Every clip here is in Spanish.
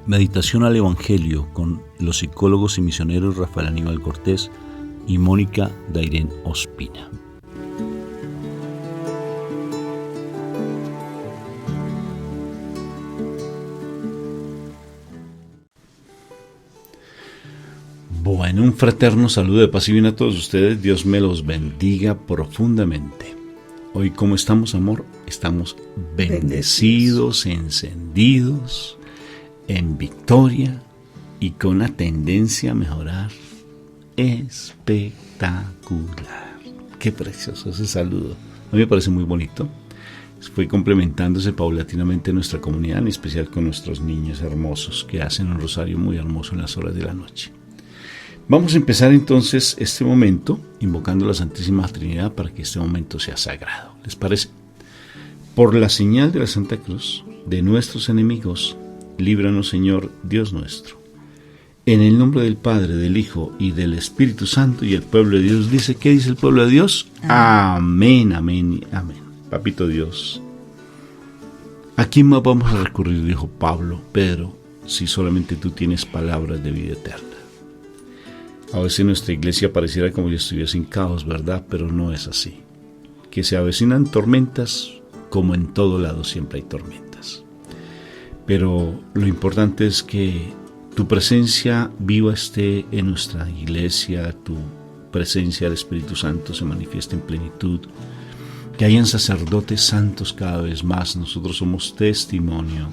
Meditación al Evangelio con los psicólogos y misioneros Rafael Aníbal Cortés y Mónica Dairén Ospina. Bueno, un fraterno saludo de paz y bien a todos ustedes. Dios me los bendiga profundamente. Hoy, ¿cómo estamos, amor? Estamos bendecidos, encendidos, en victoria y con una tendencia a mejorar espectacular. Qué precioso ese saludo. A mí me parece muy bonito. Fue complementándose paulatinamente nuestra comunidad, en especial con nuestros niños hermosos que hacen un rosario muy hermoso en las horas de la noche. Vamos a empezar entonces este momento invocando a la Santísima Trinidad para que este momento sea sagrado. ¿Les parece? Por la señal de la Santa Cruz de nuestros enemigos, líbranos, Señor Dios nuestro. En el nombre del Padre, del Hijo y del Espíritu Santo, y el pueblo de Dios dice, ¿qué dice el pueblo de Dios? Amén, amén, amén. Papito Dios, ¿a quién más vamos a recurrir? Dijo Pedro, si solamente tú tienes palabras de vida eterna. A veces nuestra iglesia pareciera como si estuviese en caos, ¿verdad? Pero no es así. Que se avecinan tormentas, como en todo lado siempre hay tormentas. Pero lo importante es que tu presencia viva esté en nuestra iglesia, tu presencia del Espíritu Santo se manifieste en plenitud, que hayan sacerdotes santos cada vez más. Nosotros somos testimonio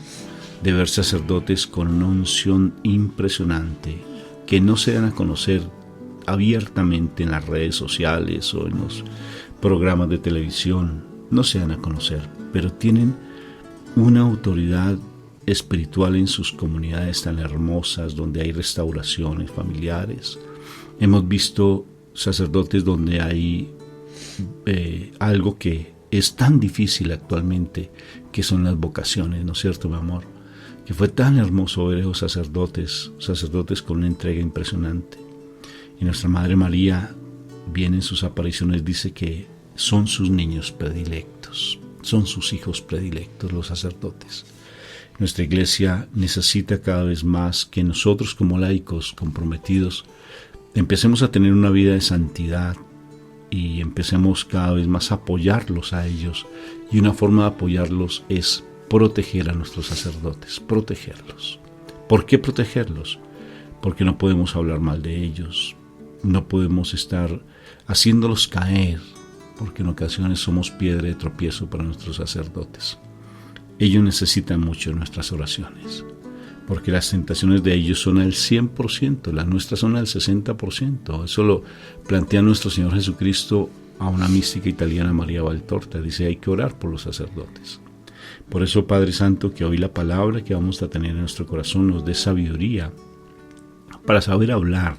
de ver sacerdotes con una unción impresionante, que no se dan a conocer abiertamente en las redes sociales o en los programas de televisión, no se dan a conocer, pero tienen una autoridad espiritual en sus comunidades tan hermosas, donde hay restauraciones familiares. Hemos visto sacerdotes donde hay algo que es tan difícil actualmente, que son las vocaciones, ¿no es cierto, mi amor? Que fue tan hermoso ver a esos sacerdotes con una entrega impresionante. Y nuestra Madre María, bien en sus apariciones, dice que son sus niños predilectos, son sus hijos predilectos los sacerdotes. Nuestra iglesia necesita cada vez más que nosotros como laicos comprometidos empecemos a tener una vida de santidad y empecemos cada vez más a apoyarlos a ellos. Y una forma de apoyarlos es proteger a nuestros sacerdotes, protegerlos. ¿Por qué protegerlos? Porque no podemos hablar mal de ellos, no podemos estar haciéndolos caer, porque en ocasiones somos piedra de tropiezo para nuestros sacerdotes. Ellos necesitan mucho nuestras oraciones, porque las tentaciones de ellos son al 100%, las nuestras son al 60%. Eso lo plantea nuestro Señor Jesucristo a una mística italiana, María Valtorta. Dice, hay que orar por los sacerdotes. Por eso, Padre Santo, que hoy la palabra que vamos a tener en nuestro corazón nos dé sabiduría para saber hablar,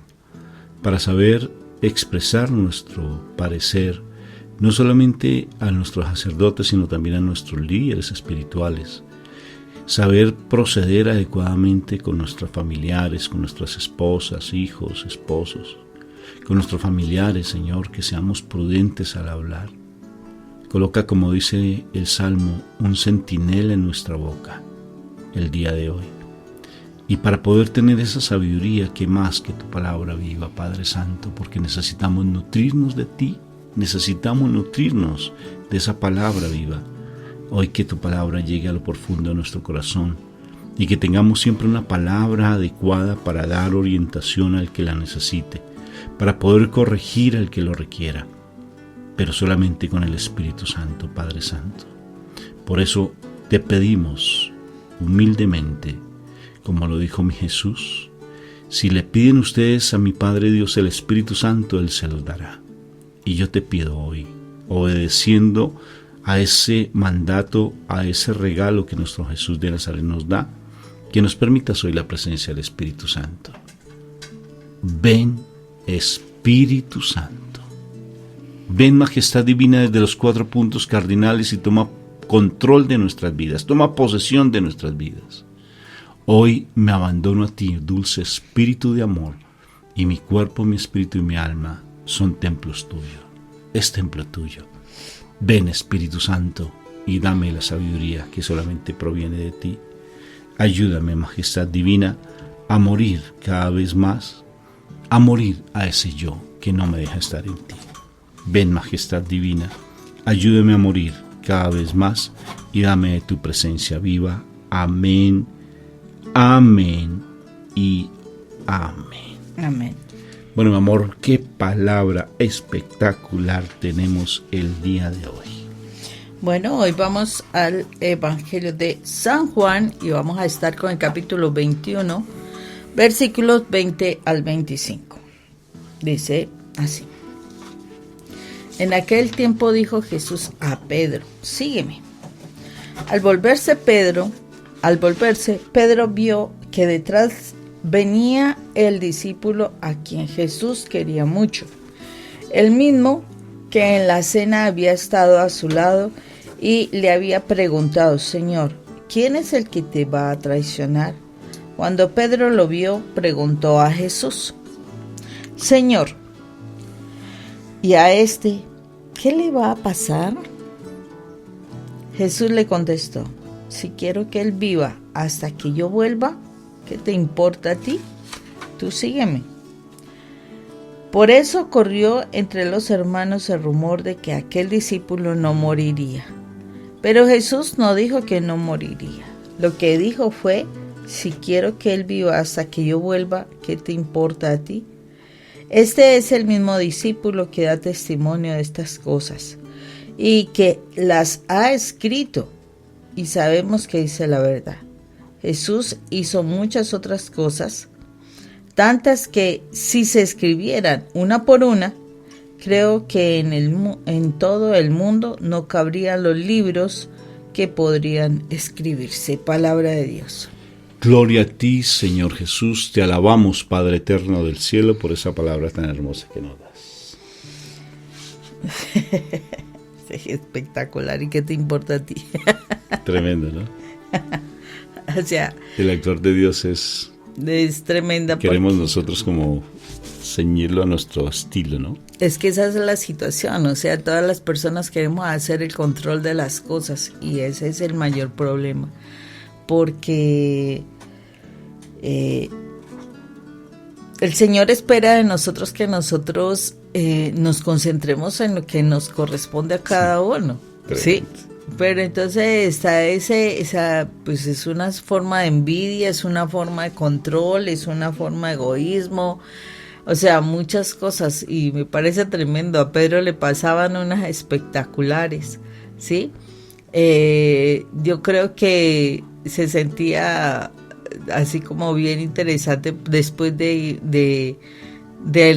para saber expresar nuestro parecer, no solamente a nuestros sacerdotes, sino también a nuestros líderes espirituales. Saber proceder adecuadamente con nuestros familiares, con nuestras esposas, hijos, esposos, con nuestros familiares, Señor, que seamos prudentes al hablar. Coloca, como dice el Salmo, un centinela en nuestra boca el día de hoy. Y para poder tener esa sabiduría, ¿qué más que tu palabra viva, Padre Santo? Porque necesitamos nutrirnos de ti, necesitamos nutrirnos de esa palabra viva. Hoy que tu palabra llegue a lo profundo de nuestro corazón y que tengamos siempre una palabra adecuada para dar orientación al que la necesite, para poder corregir al que lo requiera, pero solamente con el Espíritu Santo, Padre Santo. Por eso te pedimos humildemente, como lo dijo mi Jesús, si le piden ustedes a mi Padre Dios el Espíritu Santo, Él se los dará. Y yo te pido hoy, obedeciendo a ese mandato, a ese regalo que nuestro Jesús de Nazaret nos da, que nos permitas hoy la presencia del Espíritu Santo. Ven, Espíritu Santo. Ven, Majestad Divina, desde los 4 puntos cardinales y toma control de nuestras vidas, toma posesión de nuestras vidas. Hoy me abandono a ti, dulce Espíritu de amor, y mi cuerpo, mi espíritu y mi alma son templos tuyos. Es templo tuyo. Ven, Espíritu Santo, y dame la sabiduría que solamente proviene de ti, Ayúdame, Majestad Divina, a morir cada vez más, a morir a ese yo que no me deja estar en ti. Ven, Majestad Divina, ayúdame a morir cada vez más y dame de tu presencia viva. Amén, amén y amén. Amén. Bueno, mi amor, qué palabra espectacular tenemos el día de hoy. Bueno, hoy vamos al Evangelio de San Juan y vamos a estar con el capítulo 21, versículos 20 al 25. Dice así. En aquel tiempo dijo Jesús a Pedro, sígueme. Al volverse, Pedro vio que detrás venía el discípulo a quien Jesús quería mucho, el mismo que en la cena había estado a su lado y le había preguntado, Señor, ¿quién es el que te va a traicionar? Cuando Pedro lo vio, preguntó a Jesús, Señor, ¿y a este qué le va a pasar? Jesús le contestó, si quiero que él viva hasta que yo vuelva, ¿qué te importa a ti? Tú sígueme. Por eso corrió entre los hermanos el rumor de que aquel discípulo no moriría. Pero Jesús no dijo que no moriría. Lo que dijo fue, si quiero que él viva hasta que yo vuelva, ¿qué te importa a ti? Este es el mismo discípulo que da testimonio de estas cosas y que las ha escrito, y sabemos que dice la verdad. Jesús hizo muchas otras cosas, tantas que si se escribieran una por una, creo que en todo el mundo no cabrían los libros que podrían escribirse. Palabra de Dios. Gloria a ti, Señor Jesús. Te alabamos, Padre eterno del cielo, por esa palabra tan hermosa que nos das. Espectacular. ¿Y qué te importa a ti? Tremendo, ¿no? O sea, el actuar de Dios es tremenda. Queremos nosotros como ceñirlo a nuestro estilo, ¿no? Es que esa es la situación, o sea, todas las personas queremos hacer el control de las cosas y ese es el mayor problema, porque el Señor espera de nosotros que nosotros nos concentremos en lo que nos corresponde a cada uno, ¿sí? Pero entonces está esa pues es una forma de envidia, es una forma de control, es una forma de egoísmo, o sea, muchas cosas, y me parece tremendo. A Pedro le pasaban unas espectaculares, ¿sí? Yo creo que se sentía así como bien interesante después del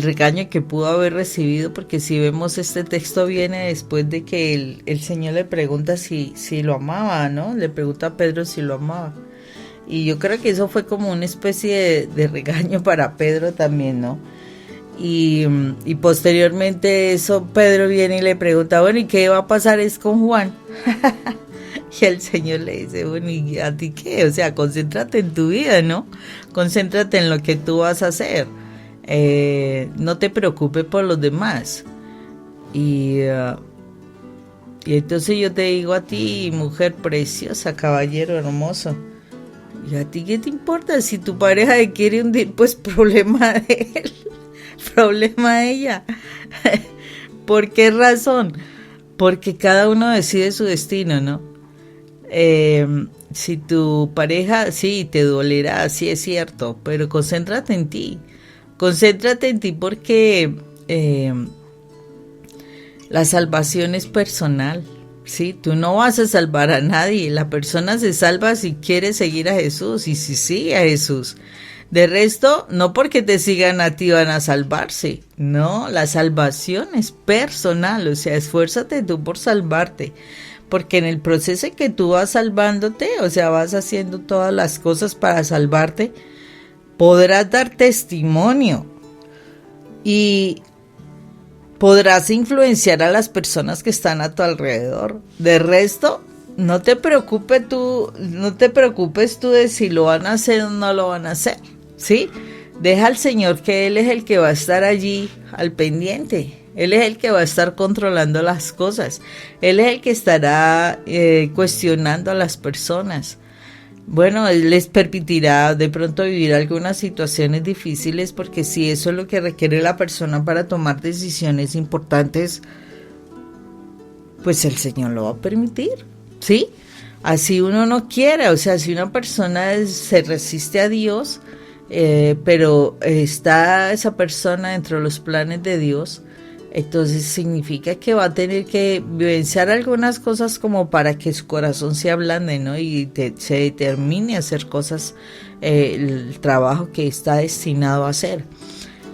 regaño que pudo haber recibido, porque si vemos este texto viene después de que el Señor le pregunta si lo amaba, ¿no? Le pregunta a Pedro si lo amaba. Y yo creo que eso fue como una especie de regaño para Pedro también, ¿no? Y posteriormente eso, Pedro viene y le pregunta, bueno, ¿y qué va a pasar es con Juan? Y el Señor le dice, bueno, ¿y a ti qué? O sea, concéntrate en tu vida, ¿no? Concéntrate en lo que tú vas a hacer. No te preocupes por los demás. Y entonces yo te digo a ti, mujer preciosa, caballero hermoso, ¿y a ti qué te importa? Si tu pareja te quiere hundir, pues problema de él, problema de ella. ¿Por qué razón? Porque cada uno decide su destino, ¿no? Si tu pareja, sí, te dolerá, sí es cierto, pero concéntrate en ti. Concéntrate en ti porque la salvación es personal, ¿sí? Tú no vas a salvar a nadie. La persona se salva si quiere seguir a Jesús y si sigue a Jesús. De resto, no porque te sigan a ti van a salvarse. No, la salvación es personal. O sea, esfuérzate tú por salvarte. Porque en el proceso en que tú vas salvándote, o sea, vas haciendo todas las cosas para salvarte, podrás dar testimonio y podrás influenciar a las personas que están a tu alrededor. De resto, no te preocupes tú de si lo van a hacer o no lo van a hacer, ¿sí? Deja al Señor, que Él es el que va a estar allí al pendiente. Él es el que va a estar controlando las cosas. Él es el que estará cuestionando a las personas. bueno, Él les permitirá de pronto vivir algunas situaciones difíciles, porque si eso es lo que requiere la persona para tomar decisiones importantes, pues el Señor lo va a permitir, ¿sí? Así uno no quiere, o sea, si una persona se resiste a Dios, pero está esa persona dentro de los planes de Dios, entonces significa que va a tener que vivenciar algunas cosas como para que su corazón se ablande, ¿no? Y se determine a hacer cosas, el trabajo que está destinado a hacer.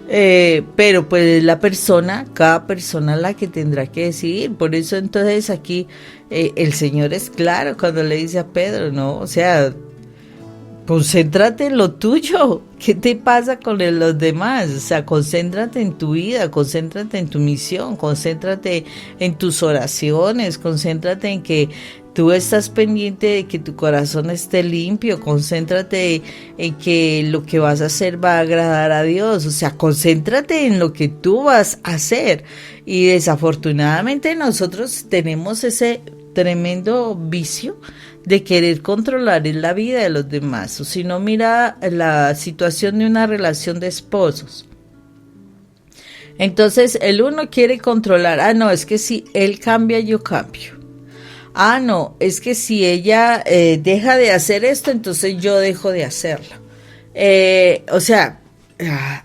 Pero pues cada persona la que tendrá que decidir. Por eso entonces aquí el Señor es claro cuando le dice a Pedro, ¿no? O sea, concéntrate en lo tuyo. ¿Qué te pasa con los demás? O sea, concéntrate en tu vida, concéntrate en tu misión, concéntrate en tus oraciones, concéntrate en que tú estás pendiente de que tu corazón esté limpio, concéntrate en que lo que vas a hacer va a agradar a Dios, o sea, concéntrate en lo que tú vas a hacer. Y desafortunadamente nosotros tenemos ese tremendo vicio de querer controlar en la vida de los demás. O si no, mira la situación de una relación de esposos. Entonces el uno quiere controlar, no, es que si él cambia, yo cambio. No, es que si ella deja de hacer esto, entonces yo dejo de hacerlo. O sea,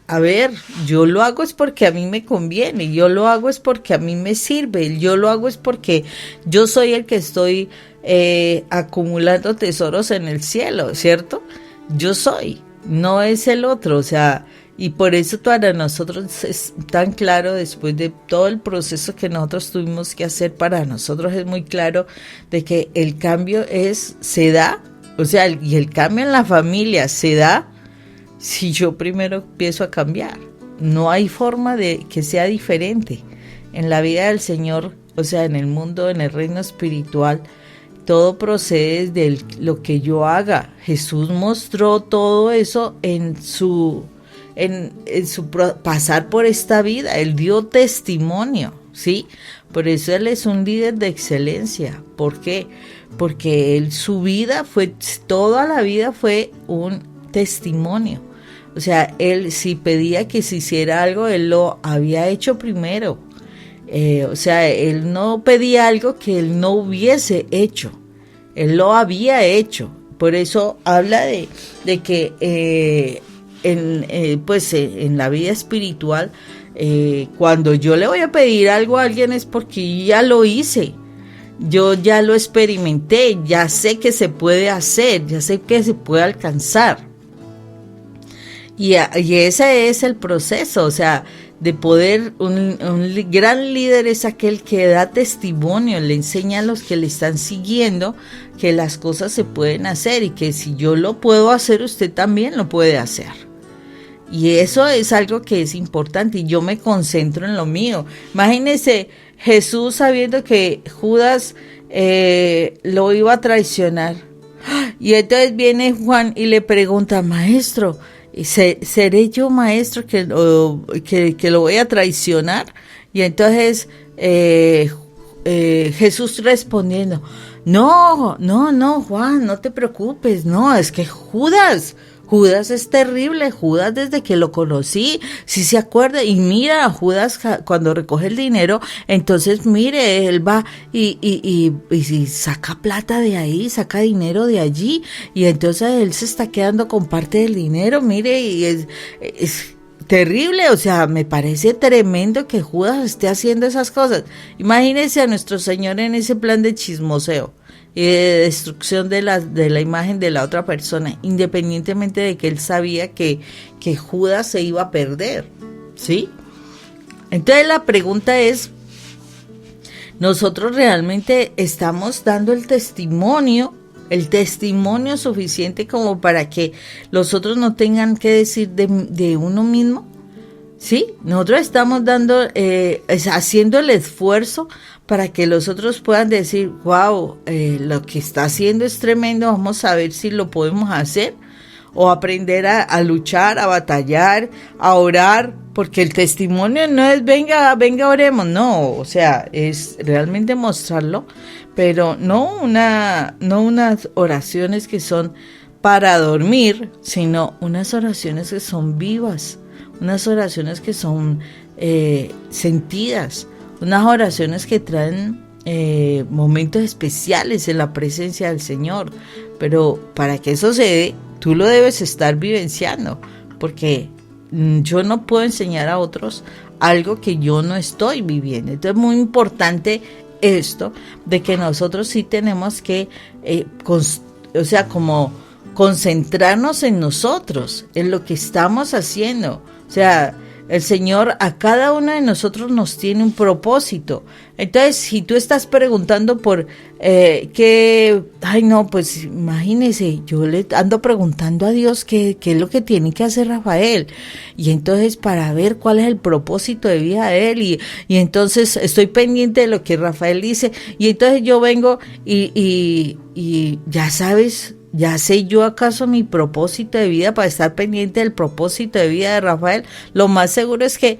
a ver, yo lo hago es porque a mí me conviene, yo lo hago es porque a mí me sirve, yo lo hago es porque yo soy el que estoy acumulando tesoros en el cielo, ¿cierto? Yo soy, no es el otro, o sea, y por eso para nosotros es tan claro, después de todo el proceso que nosotros tuvimos que hacer, para nosotros es muy claro de que el cambio se da, o sea, y el cambio en la familia se da si yo primero empiezo a cambiar. No hay forma de que sea diferente. En la vida del Señor, o sea, en el mundo, en el reino espiritual, todo procede de lo que yo haga. Jesús mostró todo eso en su pasar por esta vida. Él dio testimonio, ¿sí? Por eso Él es un líder de excelencia. ¿Por qué? Porque su vida toda la vida fue un testimonio. O sea, Él si pedía que se hiciera algo, Él lo había hecho primero. O sea, Él no pedía algo que Él no hubiese hecho. Él lo había hecho. Por eso habla de que en la vida espiritual, cuando yo le voy a pedir algo a alguien es porque ya lo hice. Yo ya lo experimenté, ya sé que se puede hacer, ya sé que se puede alcanzar. Y ese es el proceso, o sea, de poder, un gran líder es aquel que da testimonio, le enseña a los que le están siguiendo que las cosas se pueden hacer y que si yo lo puedo hacer, usted también lo puede hacer. Y eso es algo que es importante y yo me concentro en lo mío. Imagínese Jesús sabiendo que Judas lo iba a traicionar. Y entonces viene Juan y le pregunta, maestro, ¿seré yo, maestro, que lo voy a traicionar? Y entonces Jesús respondiendo, no, Juan, no te preocupes, no, es que Judas es terrible, Judas desde que lo conocí, si se acuerda, y mira a Judas cuando recoge el dinero, entonces mire, él va y saca plata de ahí, saca dinero de allí, y entonces él se está quedando con parte del dinero, mire, y es terrible, o sea, me parece tremendo que Judas esté haciendo esas cosas. Imagínense a nuestro Señor en ese plan de chismoseo y de destrucción de la imagen de la otra persona, independientemente de que él sabía que Judas se iba a perder, ¿sí? Entonces la pregunta es, ¿nosotros realmente estamos dando el testimonio suficiente como para que los otros no tengan que decir de uno mismo? ¿Sí? Nosotros estamos haciendo el esfuerzo para que los otros puedan decir, wow, lo que está haciendo es tremendo, vamos a ver si lo podemos hacer, o aprender a luchar, a batallar, a orar, porque el testimonio no es venga, oremos, no, o sea, es realmente mostrarlo, pero no unas oraciones que son para dormir, sino unas oraciones que son vivas, unas oraciones que son sentidas, unas oraciones que traen momentos especiales en la presencia del Señor. Pero para que eso se dé, tú lo debes estar vivenciando, porque yo no puedo enseñar a otros algo que yo no estoy viviendo. Entonces es muy importante esto de que nosotros sí tenemos que como concentrarnos en nosotros, en lo que estamos haciendo. O sea, el Señor a cada uno de nosotros nos tiene un propósito. Entonces, si tú estás preguntando por pues imagínese, yo le ando preguntando a Dios qué es lo que tiene que hacer Rafael. Y entonces para ver cuál es el propósito de vida de él. Y entonces estoy pendiente de lo que Rafael dice. Y entonces yo vengo y ya sabes, ¿ya sé yo acaso mi propósito de vida para estar pendiente del propósito de vida de Rafael? Lo más seguro es que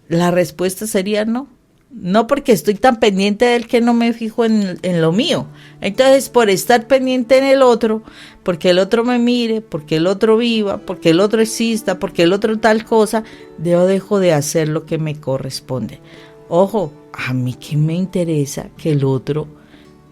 la respuesta sería no. No, porque estoy tan pendiente de él que no me fijo en lo mío. Entonces, por estar pendiente en el otro, porque el otro me mire, porque el otro viva, porque el otro exista, porque el otro tal cosa, yo dejo de hacer lo que me corresponde. Ojo, a mí que me interesa que el otro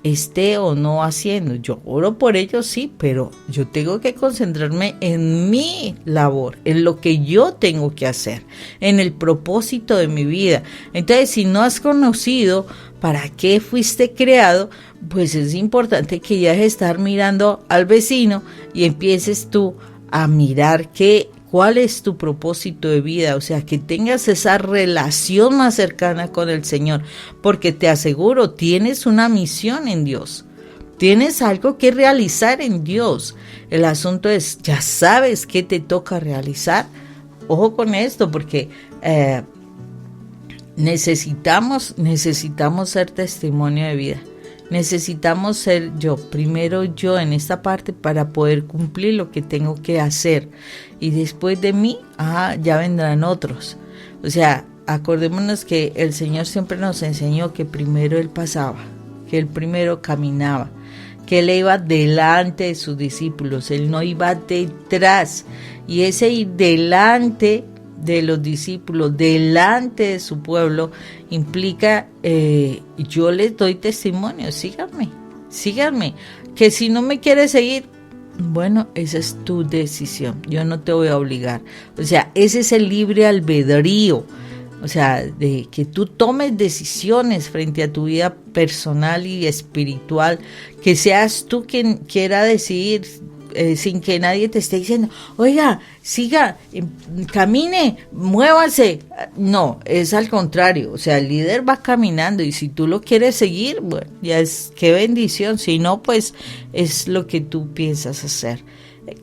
esté o no haciendo. Yo oro por ellos, sí, pero yo tengo que concentrarme en mi labor, en lo que yo tengo que hacer, en el propósito de mi vida. Entonces, si no has conocido para qué fuiste creado, pues es importante que ya dejes de estar mirando al vecino y empieces tú a mirar cuál es tu propósito de vida, o sea, que tengas esa relación más cercana con el Señor, porque te aseguro, tienes una misión en Dios, tienes algo que realizar en Dios. El asunto es, ¿ya sabes qué te toca realizar? Ojo con esto, porque necesitamos ser testimonio de vida. Necesitamos ser primero yo en esta parte para poder cumplir lo que tengo que hacer. Y después de mí, ya vendrán otros. O sea, acordémonos que el Señor siempre nos enseñó que primero Él pasaba, que Él primero caminaba, que Él iba delante de sus discípulos, Él no iba detrás. Y ese ir delante de los discípulos, delante de su pueblo, implica, yo les doy testimonio, síganme, que si no me quieres seguir, bueno, esa es tu decisión, yo no te voy a obligar. O sea, ese es el libre albedrío, o sea, de que tú tomes decisiones frente a tu vida personal y espiritual, que seas tú quien quiera decidir, sin que nadie te esté diciendo, oiga, siga, camine, muévase. No, es al contrario, o sea, el líder va caminando y si tú lo quieres seguir, bueno, ya es qué bendición, si no, pues es lo que tú piensas hacer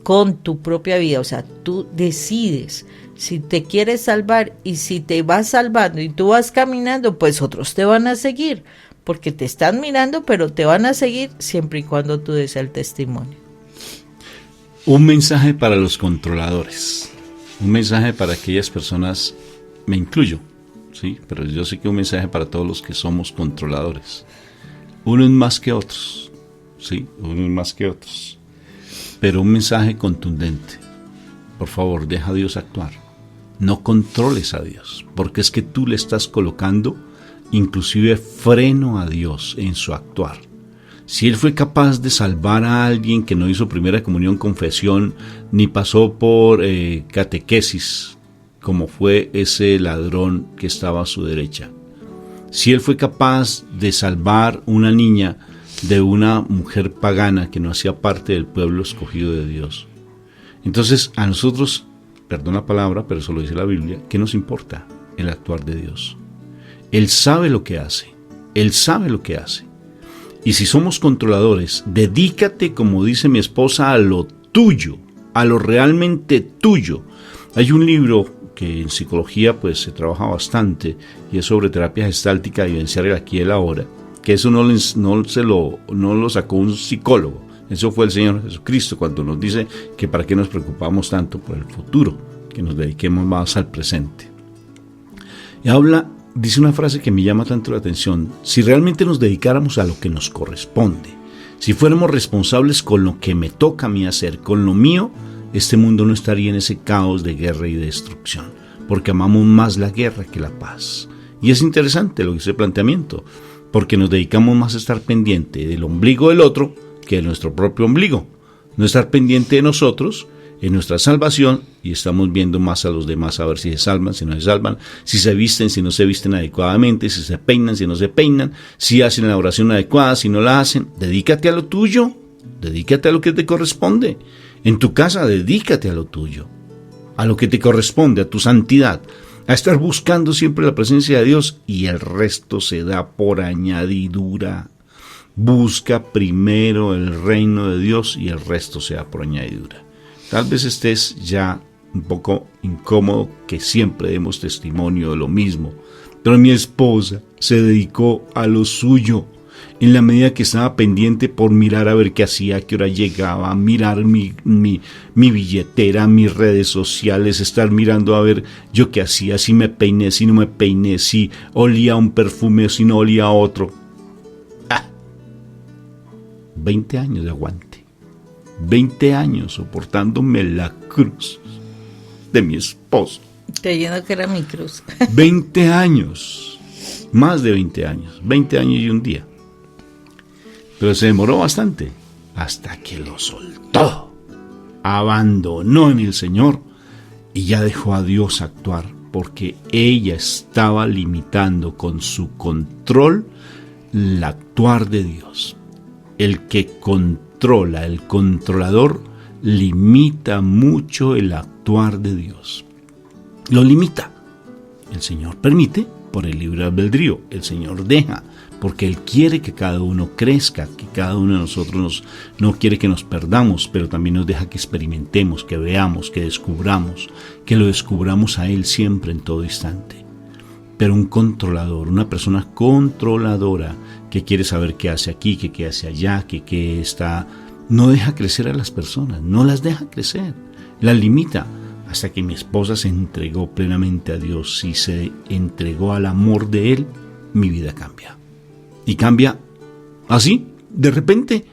con tu propia vida, o sea, tú decides si te quieres salvar y si te vas salvando y tú vas caminando, pues otros te van a seguir, porque te están mirando, pero te van a seguir siempre y cuando tú des el testimonio. Un mensaje para los controladores, un mensaje para aquellas personas, me incluyo, sí, pero yo sé que un mensaje para todos los que somos controladores. Unos más que otros, sí, unos más que otros, pero un mensaje contundente. Por favor, deja a Dios actuar. No controles a Dios, porque es que tú le estás colocando inclusive freno a Dios en su actuar. Si Él fue capaz de salvar a alguien que no hizo primera comunión, confesión, ni pasó por catequesis, como fue ese ladrón que estaba a su derecha. Si Él fue capaz de salvar una niña de una mujer pagana que no hacía parte del pueblo escogido de Dios. Entonces, a nosotros, perdón la palabra, pero eso lo dice la Biblia, ¿qué nos importa el actuar de Dios? Él sabe lo que hace. Él sabe lo que hace. Y si somos controladores, dedícate, como dice mi esposa, a lo tuyo, a lo realmente tuyo. Hay un libro que en psicología pues se trabaja bastante y es sobre terapia gestáltica y vivenciar el aquí y el ahora, que eso no lo sacó un psicólogo, eso fue el Señor Jesucristo cuando nos dice que para qué nos preocupamos tanto por el futuro, que nos dediquemos más al presente. Y habla dice una frase que me llama tanto la atención: si realmente nos dedicáramos a lo que nos corresponde, si fuéramos responsables con lo que me toca a mí hacer, con lo mío, este mundo no estaría en ese caos de guerra y de destrucción, porque amamos más la guerra que la paz. Y es interesante lo que dice el planteamiento, porque nos dedicamos más a estar pendiente del ombligo del otro que de nuestro propio ombligo, no estar pendiente de nosotros, en nuestra salvación, y estamos viendo más a los demás a ver si se salvan, si no se salvan, si se visten, si no se visten adecuadamente, si se peinan, si no se peinan, si hacen la oración adecuada, si no la hacen. Dedícate a lo tuyo, dedícate a lo que te corresponde. En tu casa, dedícate a lo tuyo, a lo que te corresponde, a tu santidad, a estar buscando siempre la presencia de Dios, y el resto se da por añadidura. Busca primero el reino de Dios y el resto se da por añadidura. Tal vez estés ya un poco incómodo que siempre demos testimonio de lo mismo, pero mi esposa se dedicó a lo suyo en la medida que estaba pendiente por mirar a ver qué hacía, a qué hora llegaba, mirar mi billetera, mis redes sociales, estar mirando a ver yo qué hacía, si me peiné, si no me peiné, si olía un perfume o si no olía otro. 20 años de aguante, 20 años soportándome la cruz de mi esposo. Creyendo que era mi cruz. 20 años, más de 20 años, 20 años y un día. Pero se demoró bastante, hasta que lo soltó, abandonó en el Señor y ya dejó a Dios actuar, porque ella estaba limitando con su control el actuar de Dios. El que controla, el controlador, limita mucho el actuar de Dios. Lo limita. El Señor permite por el libre albedrío. El Señor deja porque Él quiere que cada uno crezca, que cada uno de nosotros no quiere que nos perdamos, pero también nos deja que experimentemos, que veamos, que descubramos, que lo descubramos a Él siempre, en todo instante. Pero un controlador, una persona controladora que quiere saber qué hace aquí, que qué hace allá, que qué está, no deja crecer a las personas, no las deja crecer, las limita. Hasta que mi esposa se entregó plenamente a Dios y se entregó al amor de Él, mi vida cambia. Y cambia así, de repente,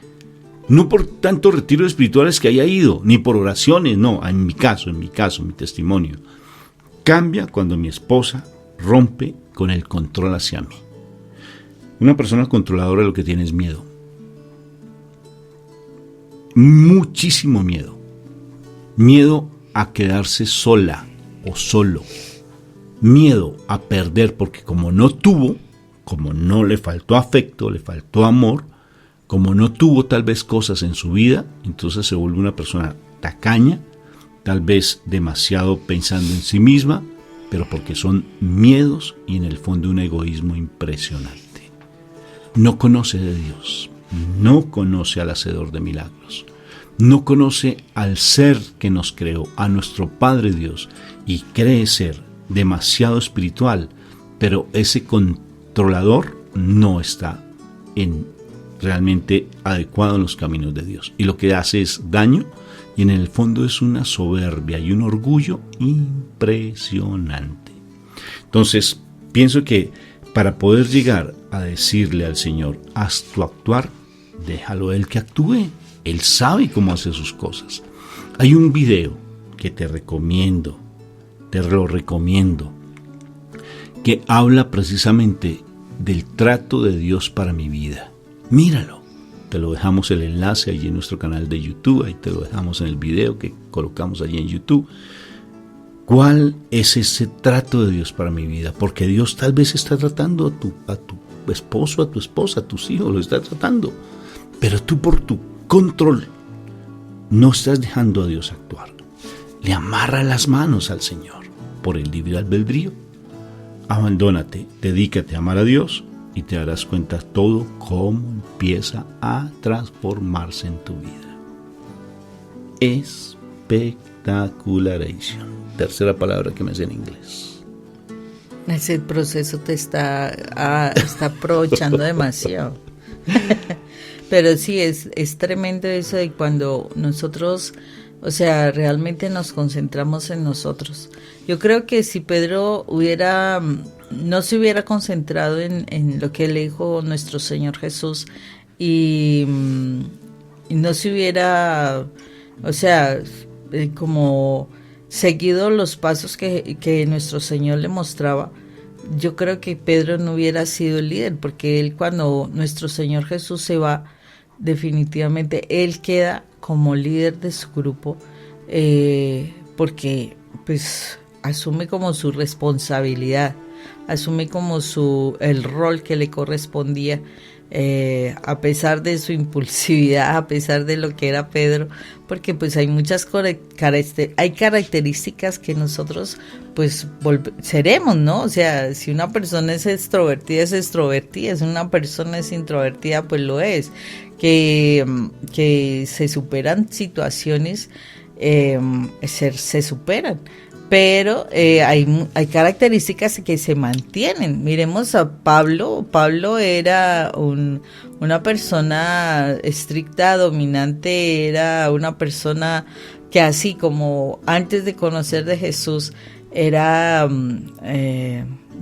no por tantos retiros espirituales que haya ido, ni por oraciones, no, en mi caso, mi testimonio. Cambia cuando mi esposa rompe con el control hacia mí. Una persona controladora lo que tiene es miedo. Muchísimo miedo. Miedo a quedarse sola o solo. Miedo a perder porque como no tuvo, como no le faltó afecto, le faltó amor, como no tuvo tal vez cosas en su vida, entonces se vuelve una persona tacaña, tal vez demasiado pensando en sí misma, pero porque son miedos y en el fondo un egoísmo impresionante. No conoce de Dios, no conoce al hacedor de milagros, no conoce al ser que nos creó, a nuestro Padre Dios, y cree ser demasiado espiritual, pero ese controlador no está realmente adecuado en los caminos de Dios, y lo que hace es daño, y en el fondo es una soberbia y un orgullo impresionante. Entonces, pienso que para poder llegar a decirle al Señor, haz tu actuar, déjalo Él que actúe. Él sabe cómo hace sus cosas. Hay un video que te lo recomiendo, que habla precisamente del trato de Dios para mi vida. Míralo. Te lo dejamos el enlace allí en nuestro canal de YouTube, ahí te lo dejamos en el video que colocamos allí en YouTube. ¿Cuál es ese trato de Dios para mi vida? Porque Dios tal vez está tratando a tu esposo, a tu esposa, a tus hijos, lo está tratando. Pero tú por tu control no estás dejando a Dios actuar. Le amarra las manos al Señor por el libre albedrío. Abandónate, dedícate a amar a Dios y te darás cuenta todo cómo empieza a transformarse en tu vida. Espectacularation. Tercera palabra que me sé en inglés. Ese proceso te está aprovechando demasiado. Pero sí, es tremendo eso de cuando nosotros, o sea, realmente nos concentramos en nosotros. Yo creo que si Pedro hubiera no se hubiera concentrado en lo que le dijo nuestro Señor Jesús y no se hubiera, o sea, como seguido los pasos que nuestro Señor le mostraba, yo creo que Pedro no hubiera sido el líder, porque él, cuando nuestro Señor Jesús se va, definitivamente él queda como líder de su grupo, porque pues asume como su responsabilidad, asume como el rol que le correspondía, a pesar de su impulsividad, a pesar de lo que era Pedro, porque pues hay muchas hay características que nosotros pues seremos, ¿no? O sea, si una persona es extrovertida, si una persona es introvertida, pues lo es, que se superan situaciones, se superan, pero hay características que se mantienen. Miremos a Pablo. Pablo era una persona estricta, dominante, era una persona que, así como antes de conocer de Jesús era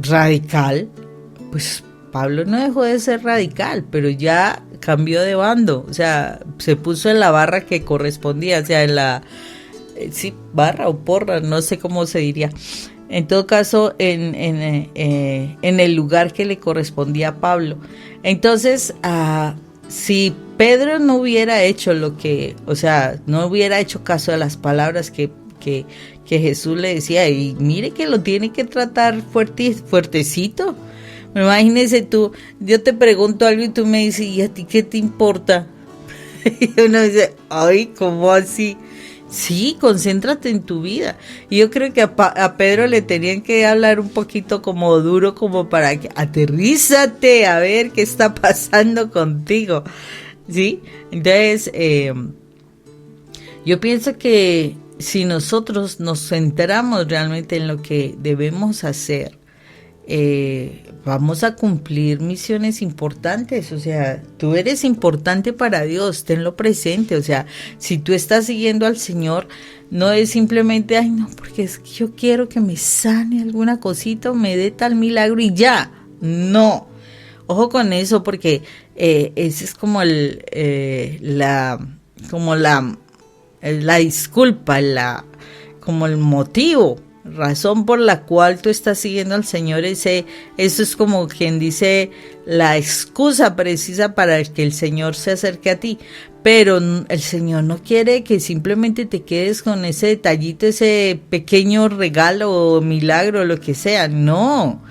radical, pues Pablo no dejó de ser radical, pero ya cambió de bando, o sea, se puso en la barra que correspondía, o sea, en la barra o porra, no sé cómo se diría. En todo caso, en el lugar que le correspondía a Pablo. Entonces, si Pedro no hubiera hecho no hubiera hecho caso a las palabras que Jesús le decía, y mire que lo tiene que tratar fuertecito. Imagínese tú, yo te pregunto algo y tú me dices, ¿y a ti qué te importa? Y uno dice, ay, ¿cómo así? Sí, concéntrate en tu vida. Y yo creo que a Pedro le tenían que hablar un poquito como duro, como para que aterrízate a ver qué está pasando contigo, ¿sí? Entonces, yo pienso que si nosotros nos centramos realmente en lo que debemos hacer, vamos a cumplir misiones importantes. O sea, tú eres importante para Dios, tenlo presente. O sea, si tú estás siguiendo al Señor, no es simplemente, ay no, porque es que yo quiero que me sane alguna cosita o me dé tal milagro y ya. No, ojo con eso, porque ese es como la disculpa, como el motivo, razón por la cual tú estás siguiendo al Señor. Eso es como quien dice la excusa precisa para que el Señor se acerque a ti, pero el Señor no quiere que simplemente te quedes con ese detallito, ese pequeño regalo o milagro, lo que sea. No,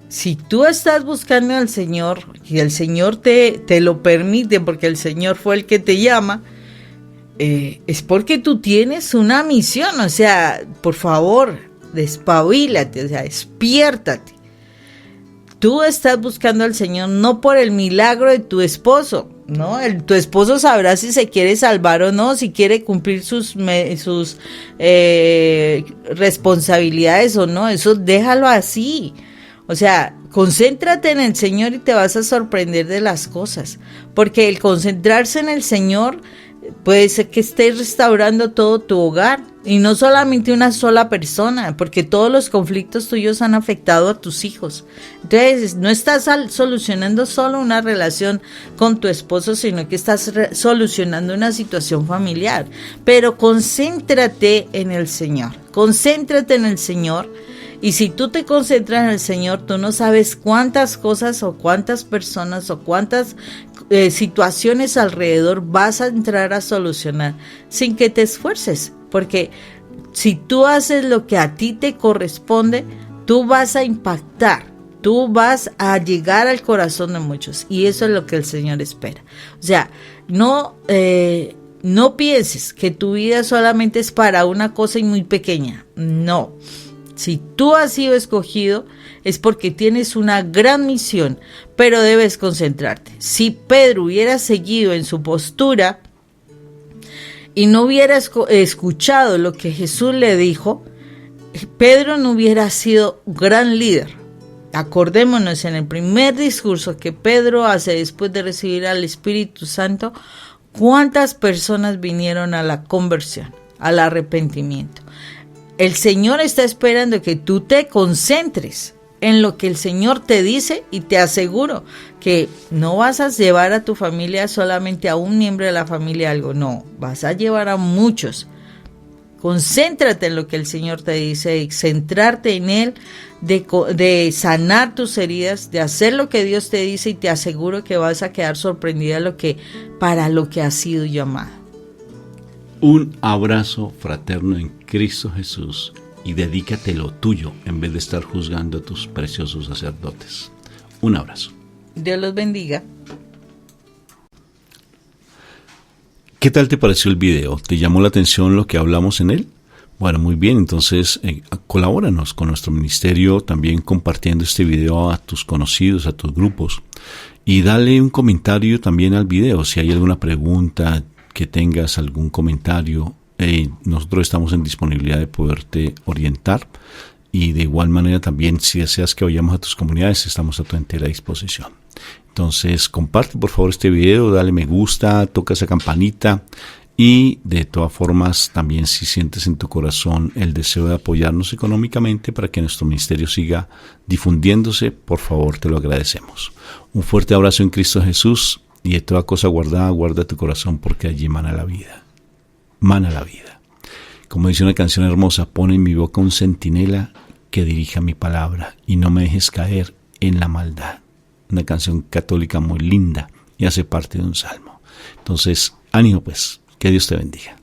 si tú estás buscando al Señor y el Señor te lo permite, porque el Señor fue el que te llama, es porque tú tienes una misión. O sea, por favor, despabilate, o sea, despiértate. Tú estás buscando al Señor no por el milagro de tu esposo, ¿no? Tu esposo sabrá si se quiere salvar o no, si quiere cumplir sus responsabilidades o no. Eso déjalo así. O sea, concéntrate en el Señor y te vas a sorprender de las cosas, porque el concentrarse en el Señor puede ser que estés restaurando todo tu hogar, y no solamente una sola persona, porque todos los conflictos tuyos han afectado a tus hijos. Entonces, no estás solucionando solo una relación con tu esposo, sino que estás solucionando una situación familiar. Pero concéntrate en el Señor, concéntrate en el Señor. Y si tú te concentras en el Señor, tú no sabes cuántas cosas o cuántas personas o cuántas situaciones alrededor vas a entrar a solucionar sin que te esfuerces. Porque si tú haces lo que a ti te corresponde, tú vas a impactar, tú vas a llegar al corazón de muchos. Y eso es lo que el Señor espera. O sea, no pienses que tu vida solamente es para una cosa y muy pequeña. No. Si tú has sido escogido, es porque tienes una gran misión, pero debes concentrarte. Si Pedro hubiera seguido en su postura y no hubiera escuchado lo que Jesús le dijo, Pedro no hubiera sido gran líder. Acordémonos en el primer discurso que Pedro hace después de recibir al Espíritu Santo, cuántas personas vinieron a la conversión, al arrepentimiento. El Señor está esperando que tú te concentres en lo que el Señor te dice, y te aseguro que no vas a llevar a tu familia solamente a un miembro de la familia algo, no, vas a llevar a muchos. Concéntrate en lo que el Señor te dice, y centrarte en Él, de sanar tus heridas, de hacer lo que Dios te dice, y te aseguro que vas a quedar sorprendida para lo que has sido llamado. Un abrazo fraterno en Cristo Jesús y dedícate lo tuyo en vez de estar juzgando a tus preciosos sacerdotes. Un abrazo. Dios los bendiga. ¿Qué tal te pareció el video? ¿Te llamó la atención lo que hablamos en él? Bueno, muy bien, entonces colabóranos con nuestro ministerio también compartiendo este video a tus conocidos, a tus grupos, y dale un comentario también al video. Si hay alguna pregunta, que tengas algún comentario, nosotros estamos en disponibilidad de poderte orientar, y de igual manera también si deseas que vayamos a tus comunidades, estamos a tu entera disposición. Entonces comparte por favor este video, dale me gusta, toca esa campanita, y de todas formas también si sientes en tu corazón el deseo de apoyarnos económicamente para que nuestro ministerio siga difundiéndose, por favor te lo agradecemos. Un fuerte abrazo en Cristo Jesús, y de toda cosa guardada, guarda tu corazón, porque allí mana la vida. Mana la vida. Como dice una canción hermosa, pon en mi boca un centinela que dirija mi palabra y no me dejes caer en la maldad. Una canción católica muy linda y hace parte de un salmo. Entonces, ánimo pues, que Dios te bendiga.